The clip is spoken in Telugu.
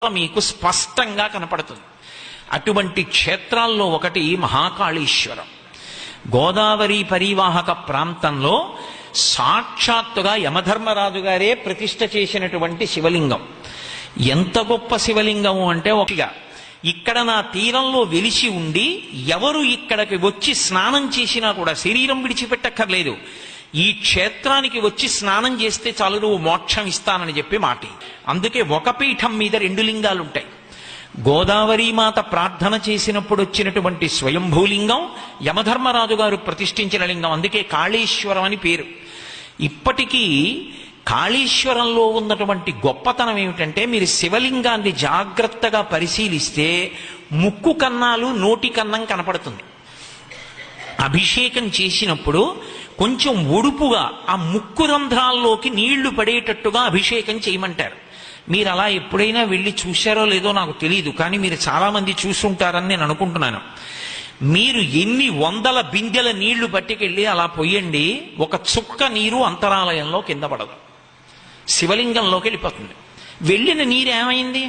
మీకు స్పష్టంగా కనపడుతుంది. అటువంటి క్షేత్రాల్లో ఒకటి మహాకాళేశ్వరం. గోదావరి పరివాహక ప్రాంతంలో సాక్షాత్తుగా యమధర్మరాజు గారే ప్రతిష్ఠ చేసినటువంటి శివలింగం. ఎంత గొప్ప శివలింగము అంటే, ఒకటిగా ఇక్కడ నా తీరంలో వెలిసి ఉండి ఎవరు ఇక్కడికి వచ్చి స్నానం చేసినా కూడా శరీరం విడిచిపెట్టక్కర్లేదు. ఈ క్షేత్రానికి వచ్చి స్నానం చేస్తే చాలు, నువ్వు మోక్షం ఇస్తానని చెప్పి మాట. అందుకే ఒక పీఠం మీద రెండు లింగాలుంటాయి. గోదావరి మాత ప్రార్థన చేసినప్పుడు వచ్చినటువంటి స్వయంభూలింగం యమధర్మరాజు గారు ప్రతిష్ఠించిన లింగం. అందుకే కాళేశ్వరం అని పేరు. ఇప్పటికీ కాళేశ్వరంలో ఉన్నటువంటి గొప్పతనం ఏమిటంటే, మీరు శివలింగాన్ని జాగ్రత్తగా పరిశీలిస్తే ముక్కు కన్నాలు నోటి కన్నం కనపడుతుంది. అభిషేకం చేసినప్పుడు కొంచెం ఒడుపుగా ఆ ముక్కు రంధ్రాల్లోకి నీళ్లు పడేటట్టుగా అభిషేకం చేయమంటారు. మీరు అలా ఎప్పుడైనా వెళ్ళి చూశారో లేదో నాకు తెలియదు, కానీ మీరు చాలా మంది చూసుంటారని నేను అనుకుంటున్నాను. మీరు ఎన్ని వందల బిందెల నీళ్లు పట్టుకెళ్ళి అలా పొయ్యండి, ఒక చుక్క నీరు అంతరాలయంలో కింద పడదు, శివలింగంలోకి వెళ్ళిపోతుంది. వెళ్ళిన నీరు ఏమైంది?